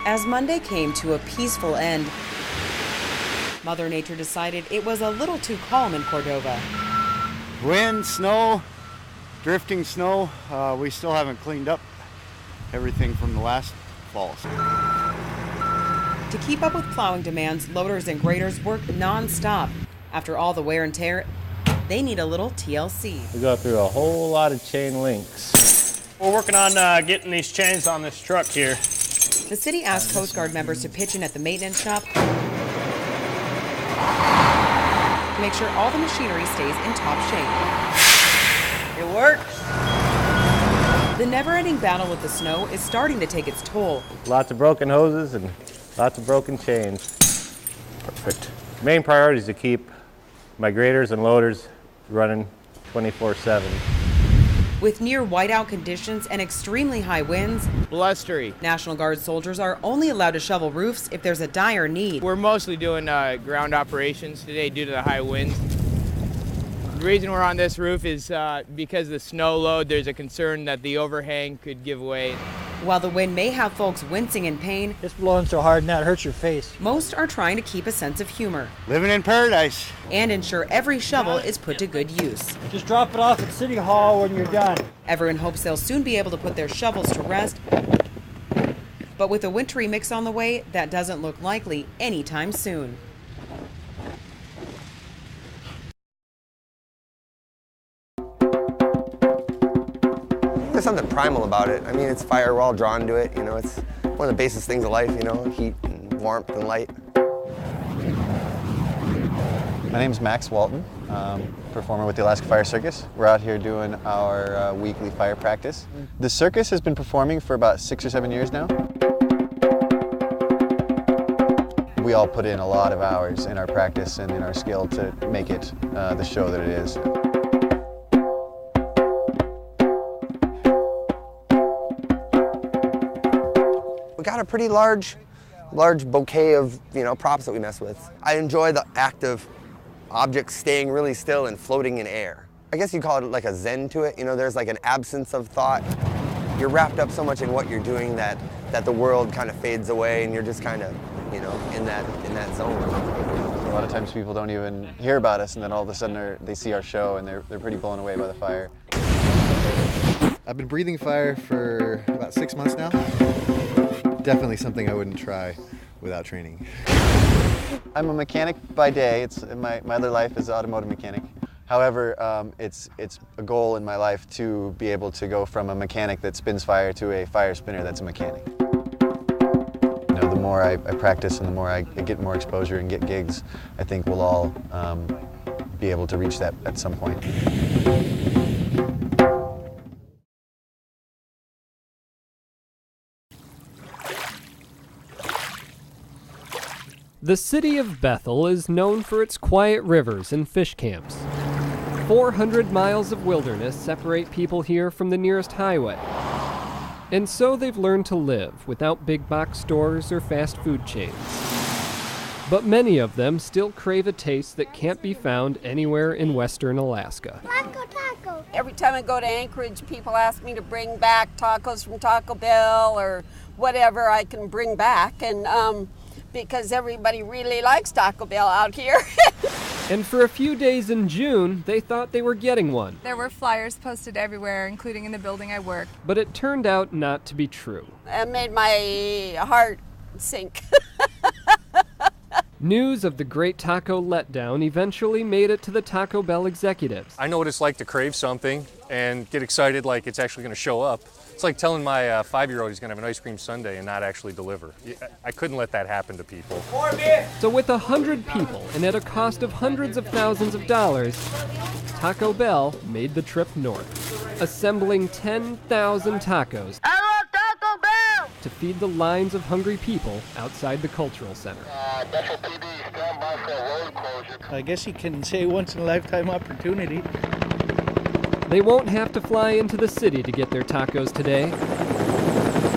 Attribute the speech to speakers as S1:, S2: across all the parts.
S1: As Monday came to a peaceful end, Mother Nature decided it was a little too calm in Cordova.
S2: Wind, snow, drifting snow. We still haven't cleaned up everything from the last falls.
S1: To keep up with plowing demands, loaders and graders work non-stop. After all the wear and tear, they need a little TLC.
S3: We go through a whole lot of chain links.
S4: We're working on getting these chains on this truck here.
S1: The city asked Coast Guard members to pitch in at the maintenance shop to make sure all the machinery stays in top shape.
S4: It works.
S1: The never-ending battle with the snow is starting to take its toll.
S3: Lots of broken hoses and lots of broken chains. Perfect. Main priority is to keep my graders and loaders running 24/7.
S1: With near whiteout conditions and extremely high winds,
S5: blustery.
S1: National Guard soldiers are only allowed to shovel roofs if there's a dire need.
S5: We're mostly doing ground operations today due to the high winds. The reason we're on this roof is because of the snow load. There's a concern that the overhang could give way.
S1: While the wind may have folks wincing in pain,
S6: it's blowing so hard now it hurts your face.
S1: Most are trying to keep a sense of humor.
S2: Living in paradise.
S1: And ensure every shovel is put to good use.
S6: Just drop it off at City Hall when you're done.
S1: Everyone hopes they'll soon be able to put their shovels to rest. But with a wintry mix on the way, that doesn't look likely anytime soon.
S7: There's something primal about it. I mean, it's fire, we're all drawn to it, you know, it's one of the basic things of life, you know, heat and warmth and light.
S8: My name's Max Walton, performer with the Alaska Fire Circus. We're out here doing our weekly fire practice. The circus has been performing for about 6 or 7 years now. We all put in a lot of hours in our practice and in our skill to make it the show that it is.
S7: Got a pretty large bouquet of, you know, props that we mess with. I enjoy the act of objects staying really still and floating in air. I guess you call it like a zen to it. You know, there's like an absence of thought. You're wrapped up so much in what you're doing that the world kind of fades away and you're just kind of, you know, in that zone.
S8: A lot of times people don't even hear about us, and then all of a sudden they see our show and they're pretty blown away by the fire.
S9: I've been breathing fire for about 6 months now. Definitely something I wouldn't try without training.
S8: I'm a mechanic by day. My other life is automotive mechanic. However, it's a goal in my life to be able to go from a mechanic that spins fire to a fire spinner that's a mechanic. You know, the more I practice and the more I get more exposure and get gigs, I think we'll all be able to reach that at some point.
S10: The city of Bethel is known for its quiet rivers and fish camps. 400 miles of wilderness separate people here from the nearest highway. And so they've learned to live without big box stores or fast food chains. But many of them still crave a taste that can't be found anywhere in western Alaska.
S11: Taco. Every time I go to Anchorage, people ask me to bring back tacos from Taco Bell or whatever I can bring back. And because everybody really likes Taco Bell out here.
S10: And for a few days in June, they thought they were getting one.
S12: There were flyers posted everywhere, including in the building I work.
S10: But it turned out not to be true.
S11: It made my heart sink.
S10: News of the Great Taco Letdown eventually made it to the Taco Bell executives.
S13: I know what it's like to crave something and get excited like it's actually going to show up. It's like telling my 5-year-old he's going to have an ice cream sundae and not actually deliver. I couldn't let that happen to people.
S10: So with 100 people and at a cost of hundreds of thousands of dollars, Taco Bell made the trip north, assembling 10,000 tacos.
S11: I love Taco Bell!
S10: To feed the lines of hungry people outside the cultural center.
S6: I guess you can say once in a lifetime opportunity.
S10: They won't have to fly into the city to get their tacos today,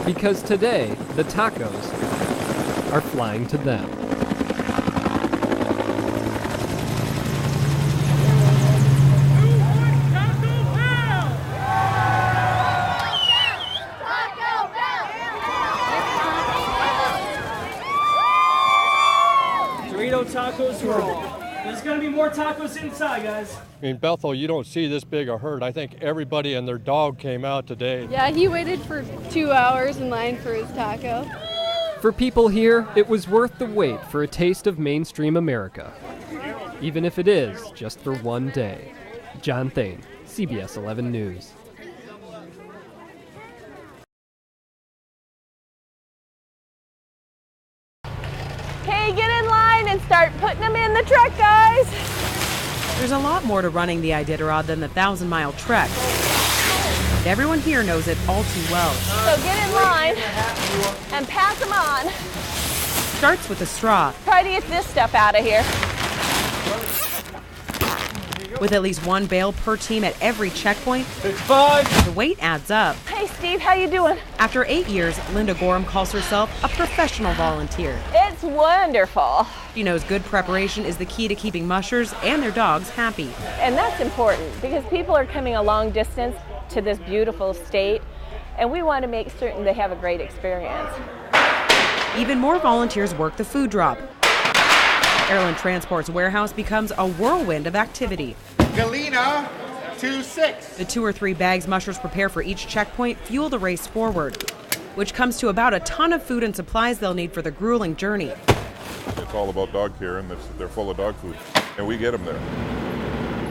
S10: because today the tacos are flying to them.
S14: more tacos inside, guys.
S15: In Bethel, you don't see this big a herd. I think everybody and their dog came out today.
S16: Yeah, he waited for 2 hours in line for his taco.
S10: For people here, it was worth the wait for a taste of mainstream America, even if it is just for one day. John Thain, CBS 11 News.
S17: Okay, get in line and start putting them in the truck, guys.
S1: There's a lot more to running the Iditarod than the 1,000-mile trek. And everyone here knows it all too well.
S17: So get in line and pass them on.
S1: Starts with a straw.
S17: Try to get this stuff out of here.
S1: With at least one bale per team at every checkpoint, the weight adds up.
S17: Hey, Steve, how you doing?
S1: After 8 years, Linda Gorham calls herself a professional volunteer.
S17: It's wonderful.
S1: She knows good preparation is the key to keeping mushers and their dogs happy.
S17: And that's important because people are coming a long distance to this beautiful state, and we want to make certain they have a great experience.
S1: Even more volunteers work the food drop. Airland Transport's warehouse becomes a whirlwind of activity.
S18: Galena, 2-6.
S1: The 2 or 3 bags mushers prepare for each checkpoint fuel the race forward, which comes to about a ton of food and supplies they'll need for the grueling journey.
S19: It's all about dog care, and they're full of dog food, and we get them there.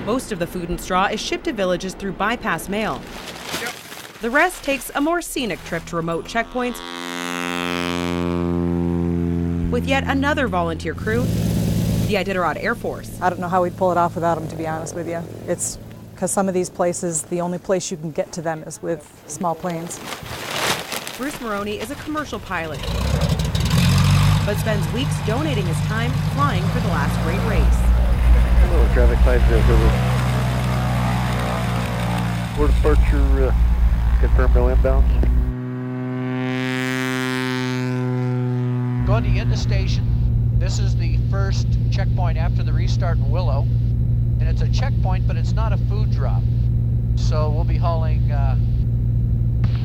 S1: Most of the food and straw is shipped to villages through bypass mail. The rest takes a more scenic trip to remote checkpoints with yet another volunteer crew, the Iditarod Air Force.
S20: I don't know how we'd pull it off without them, to be honest with you. It's because some of these places, the only place you can get to them is with small planes.
S1: Bruce Maroney is a commercial pilot, but spends weeks donating his time flying for the last great race.
S21: Hello, traffic lights over. Port departure, confirm no inbounds.
S22: Going to get the station. This is the first checkpoint after the restart in Willow, and it's a checkpoint, but it's not a food drop. So we'll be hauling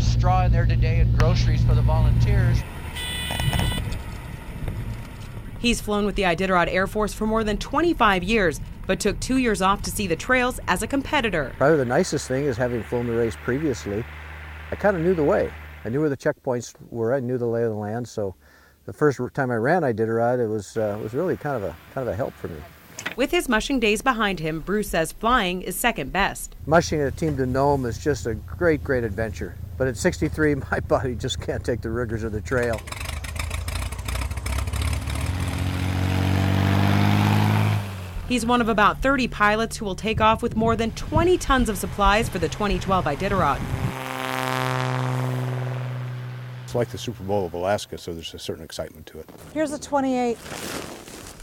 S22: straw in there today and groceries for the volunteers.
S1: He's flown with the Iditarod Air Force for more than 25 years, but took 2 years off to see the trails as a competitor.
S23: Probably the nicest thing is having flown the race previously. I kind of knew the way. I knew where the checkpoints were. I knew the lay of the land. So the first time I ran Iditarod, it was really kind of a help for me.
S1: With his mushing days behind him, Bruce says flying is second best.
S23: Mushing a team to Nome is just a great, great adventure. But at 63, my body just can't take the rigors of the trail.
S1: He's one of about 30 pilots who will take off with more than 20 tons of supplies for the 2012 Iditarod.
S24: It's like the Super Bowl of Alaska, so there's a certain excitement to it.
S20: Here's a 28.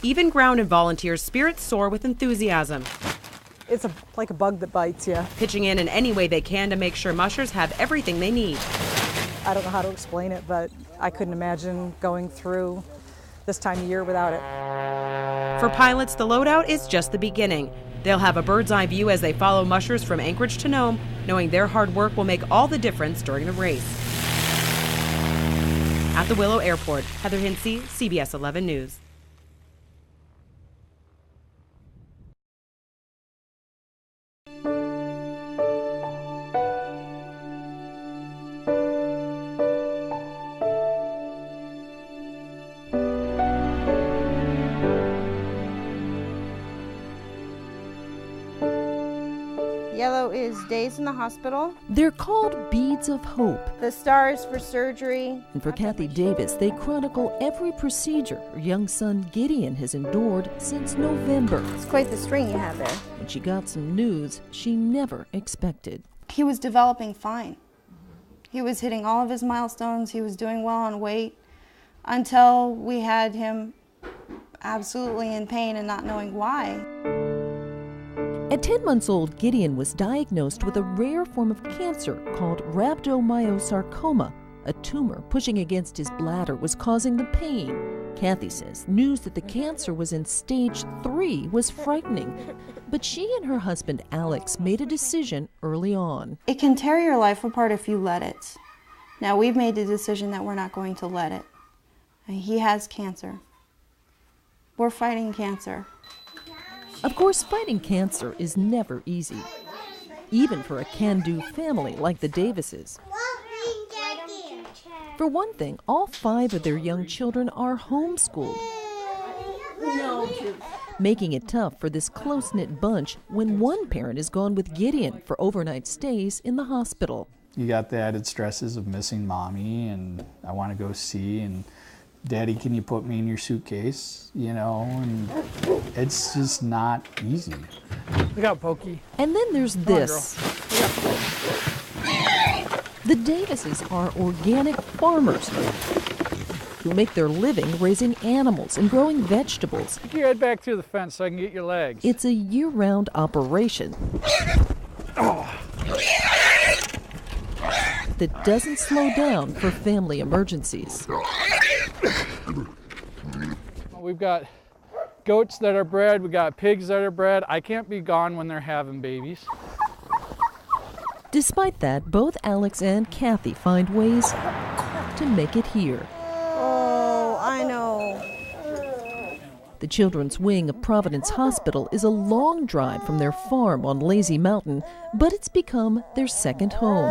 S1: Even ground and volunteers' spirits soar with enthusiasm.
S20: It's like a bug that bites you.
S1: Pitching in any way they can to make sure mushers have everything they need.
S20: I don't know how to explain it, but I couldn't imagine going through this time of year without it.
S1: For pilots, the loadout is just the beginning. They'll have a bird's eye view as they follow mushers from Anchorage to Nome, knowing their hard work will make all the difference during the race. At the Willow Airport, Heather Hinsey, CBS 11 News.
S25: Yellow is days in the hospital.
S26: They're called beads of hope.
S25: The star is for surgery.
S26: And for Kathy Davis, they chronicle every procedure her young son Gideon has endured since November.
S25: It's quite the string you have there.
S26: When she got some news she never expected.
S25: He was developing fine. He was hitting all of his milestones. He was doing well on weight until we had him absolutely in pain and not knowing why.
S26: At 10 months old, Gideon was diagnosed with a rare form of cancer called rhabdomyosarcoma. A tumor pushing against his bladder was causing the pain. Kathy says news that the cancer was in stage 3 was frightening. But she and her husband, Alex, made a decision early on.
S25: It can tear your life apart if you let it. Now, we've made the decision that we're not going to let it. He has cancer. We're fighting cancer.
S26: Of course, fighting cancer is never easy, even for a can-do family like the Davises. For one thing, all 5 of their young children are homeschooled, making it tough for this close-knit bunch when one parent is gone with Gideon for overnight stays in the hospital.
S2: You got the added stresses of missing mommy, and I want to go see, and Daddy, can you put me in your suitcase? You know, and it's just not easy.
S6: We got Pokey.
S26: And then there's this. The Davises are organic farmers who make their living raising animals and growing vegetables.
S6: Take your head back through the fence so I can get your legs.
S26: It's a year-round operation that doesn't slow down for family emergencies.
S6: We've got goats that are bred, we've got pigs that are bred. I can't be gone when they're having babies.
S26: Despite that, both Alex and Kathy find ways to make it here.
S25: Oh, I know.
S26: The children's wing of Providence Hospital is a long drive from their farm on Lazy Mountain, but it's become their second home.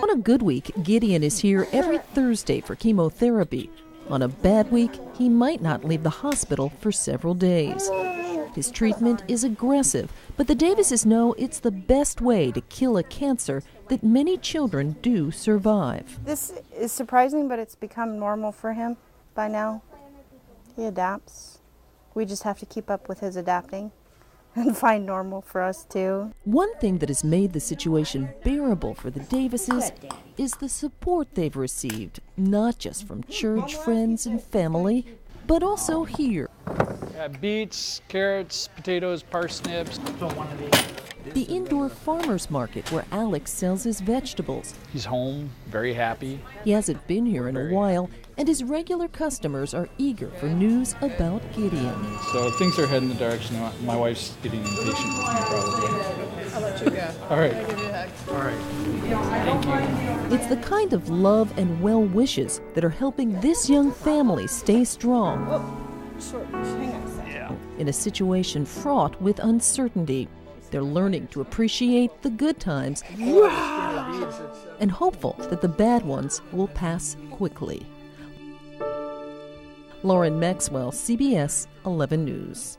S26: On a good week, Gideon is here every Thursday for chemotherapy. On a bad week, he might not leave the hospital for several days. His treatment is aggressive, but the Davises know it's the best way to kill a cancer that many children do survive.
S25: This is surprising, but it's become normal for him by now. He adapts. We just have to keep up with his adapting and find normal for us too.
S26: One thing that has made the situation bearable for the Davises is the support they've received, not just from church friends and family, but also here.
S6: Beets, carrots, potatoes, parsnips.
S26: The indoor farmers market where Alex sells his vegetables.
S6: He's home, very happy.
S26: He hasn't been here in a while, and his regular customers are eager for news about Gideon.
S6: So things are heading the direction. My wife's getting impatient with me probably.
S12: I'll let you go.
S6: All right.
S12: I'll give you a hug.
S6: All right. Thank you.
S26: It's the kind of love and well wishes that are helping this young family stay strong in a situation fraught with uncertainty. They're learning to appreciate the good times and hopeful that the bad ones will pass quickly. Lauren Maxwell, CBS 11 News.